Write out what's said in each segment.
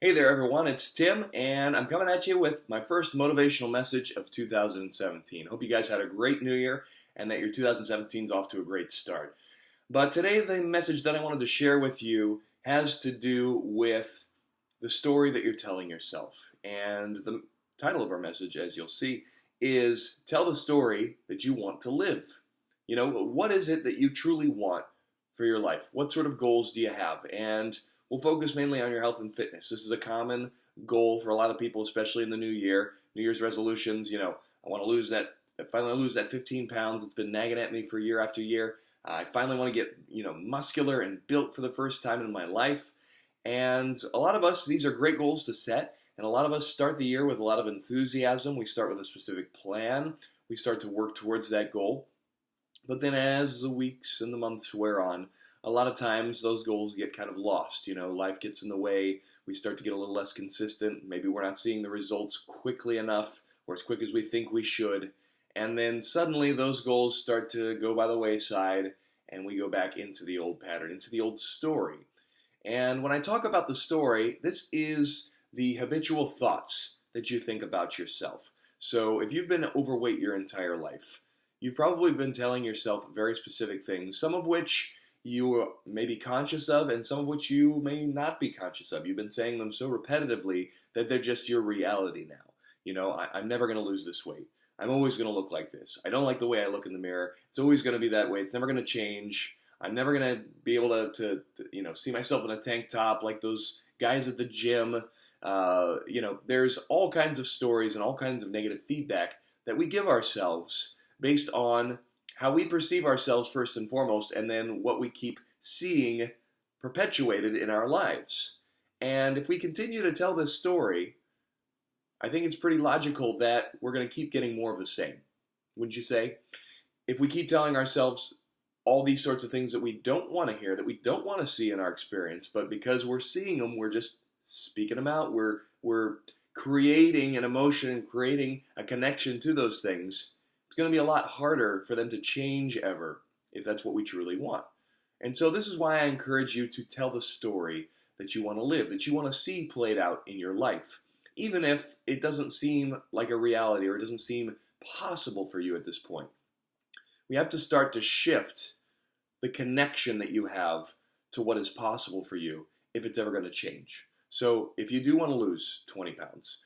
Hey there, everyone. It's Tim, and I'm coming at you with my first motivational message of 2017. Hope you guys had a great new year and that your 2017 is off to a great start. But today, the message that I wanted to share with you has to do with the story that you're telling yourself. And the title of our message, as you'll see, is Tell the Story That You Want to Live. You know, what is it that you truly want for your life? What sort of goals do you have? And we'll focus mainly on your health and fitness. This is a common goal for a lot of people, especially in the new year. New Year's resolutions, I want to finally lose that 15 pounds. It's been nagging at me for year after year. I finally want to get, muscular and built for the first time in my life. And a lot of us, these are great goals to set. And a lot of us start the year with a lot of enthusiasm. We start with a specific plan. We start to work towards that goal. But then as the weeks and the months wear on, a lot of times those goals get kind of lost. Life gets in the way. We start to get a little less consistent. Maybe we're not seeing the results quickly enough or as quick as we think we should. And then suddenly those goals start to go by the wayside and we go back into the old pattern, into the old story. And when I talk about the story, this is the habitual thoughts that you think about yourself. So if you've been overweight your entire life, you've probably been telling yourself very specific things, some of which you may be conscious of and some of which you may not be conscious of. You've been saying them so repetitively that they're just your reality now. I'm never going to lose this weight. I'm always going to look like this. I don't like the way I look in the mirror. It's always going to be that way. It's never going to change. I'm never going to be able to see myself in a tank top like those guys at the gym. There's all kinds of stories and all kinds of negative feedback that we give ourselves based on how we perceive ourselves first and foremost, and then what we keep seeing perpetuated in our lives. And if we continue to tell this story, I think it's pretty logical that we're going to keep getting more of the same. Wouldn't you say? If we keep telling ourselves all these sorts of things that we don't want to hear, that we don't want to see in our experience, but because we're seeing them, we're just speaking them out. We're creating an emotion and creating a connection to those things. It's going to be a lot harder for them to change ever if that's what we truly want. And so this is why I encourage you to tell the story that you want to live, that you want to see played out in your life, even if it doesn't seem like a reality or it doesn't seem possible for you at this point. We have to start to shift the connection that you have to what is possible for you if it's ever going to change. So if you do want to lose 20 pounds,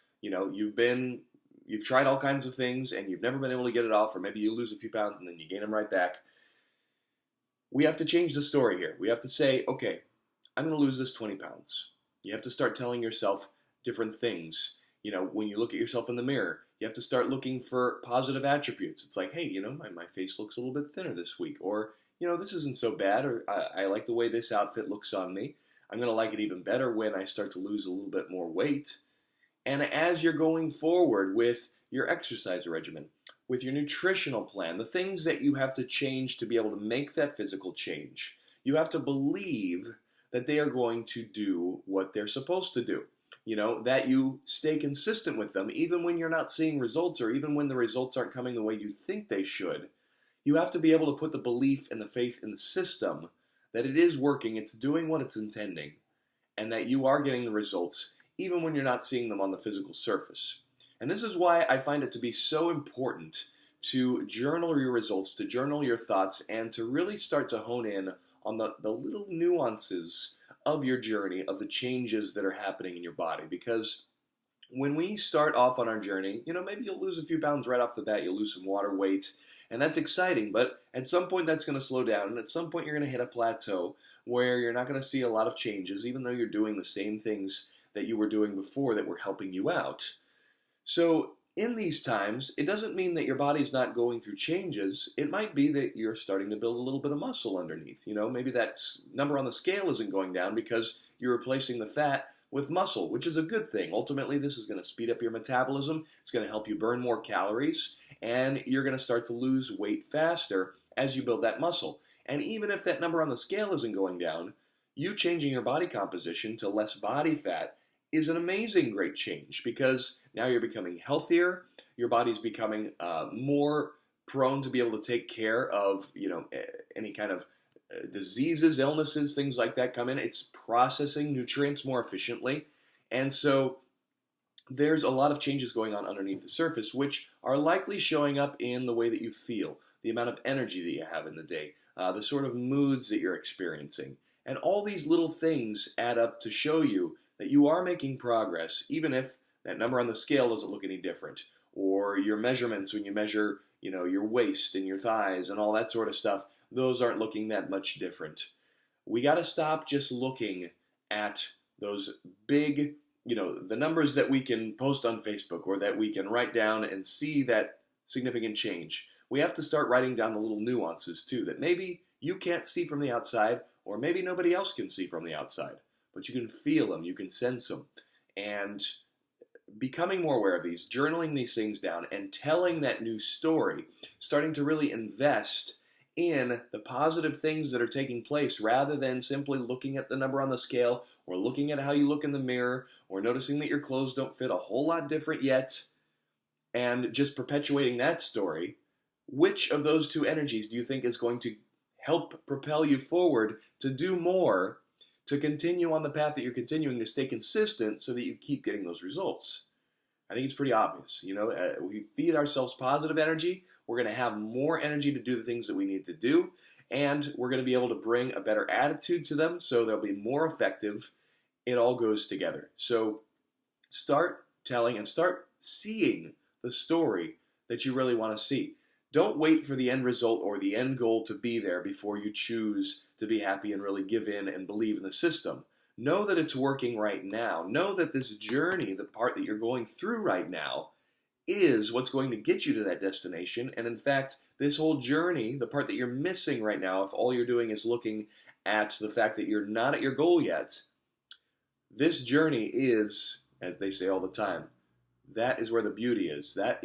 you've tried all kinds of things and you've never been able to get it off, or maybe you lose a few pounds and then you gain them right back. We have to change the story here. We have to say, okay, I'm going to lose this 20 pounds. You have to start telling yourself different things. When you look at yourself in the mirror, you have to start looking for positive attributes. It's like, hey, my face looks a little bit thinner this week, or, this isn't so bad, or I like the way this outfit looks on me. I'm going to like it even better when I start to lose a little bit more weight. And as you're going forward with your exercise regimen, with your nutritional plan, the things that you have to change to be able to make that physical change, you have to believe that they are going to do what they're supposed to do. That you stay consistent with them, even when you're not seeing results or even when the results aren't coming the way you think they should. You have to be able to put the belief and the faith in the system that it is working, it's doing what it's intending, and that you are getting the results even when you're not seeing them on the physical surface. And this is why I find it to be so important to journal your results, to journal your thoughts, and to really start to hone in on the little nuances of your journey, of the changes that are happening in your body. Because when we start off on our journey, maybe you'll lose a few pounds right off the bat, you'll lose some water weight, and that's exciting, but at some point that's going to slow down, and at some point you're going to hit a plateau where you're not going to see a lot of changes, even though you're doing the same things that you were doing before that were helping you out. So in these times, it doesn't mean that your body's not going through changes. It might be that you're starting to build a little bit of muscle underneath. Maybe that number on the scale isn't going down because you're replacing the fat with muscle, which is a good thing. Ultimately, this is going to speed up your metabolism. It's going to help you burn more calories, and you're going to start to lose weight faster as you build that muscle. And even if that number on the scale isn't going down, you changing your body composition to less body fat is an amazing great change, because now you're becoming healthier, your body's becoming more prone to be able to take care of any kind of diseases, illnesses, things like that come in. It's processing nutrients more efficiently, And so there's a lot of changes going on underneath the surface, which are likely showing up in the way that you feel, the amount of energy that you have in the day, the sort of moods that you're experiencing. And all these little things add up to show you that you are making progress, even if that number on the scale doesn't look any different, or your measurements when you measure, your waist and your thighs and all that sort of stuff, those aren't looking that much different. We got to stop just looking at those big, the numbers that we can post on Facebook or that we can write down and see that significant change. We have to start writing down the little nuances too, that maybe you can't see from the outside, or maybe nobody else can see from the outside, but you can feel them, you can sense them. And becoming more aware of these, journaling these things down, and telling that new story, starting to really invest in the positive things that are taking place rather than simply looking at the number on the scale or looking at how you look in the mirror or noticing that your clothes don't fit a whole lot different yet and just perpetuating that story. Which of those two energies do you think is going to help propel you forward to do more, to continue on the path that you're continuing, to stay consistent so that you keep getting those results? I think it's pretty obvious. We feed ourselves positive energy, we're going to have more energy to do the things that we need to do, and we're going to be able to bring a better attitude to them so they'll be more effective. It all goes together. So start telling and start seeing the story that you really want to see. Don't wait for the end result or the end goal to be there before you choose to be happy and really give in and believe in the system. Know that it's working right now. Know that this journey, the part that you're going through right now, is what's going to get you to that destination. And in fact, this whole journey, the part that you're missing right now, if all you're doing is looking at the fact that you're not at your goal yet, this journey is, as they say all the time, that is where the beauty is. That's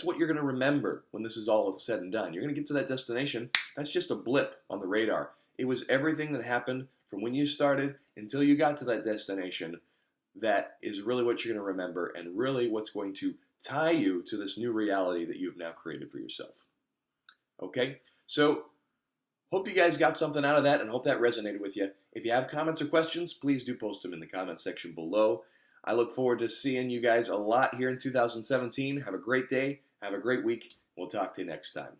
what you're going to remember when this is all said and done. You're going to get to that destination. That's just a blip on the radar. It was everything that happened from when you started until you got to that destination. That is really what you're going to remember and really what's going to tie you to this new reality that you've now created for yourself. Okay? So, hope you guys got something out of that and hope that resonated with you. If you have comments or questions, please do post them in the comments section below. I look forward to seeing you guys a lot here in 2017. Have a great day. Have a great week. We'll talk to you next time.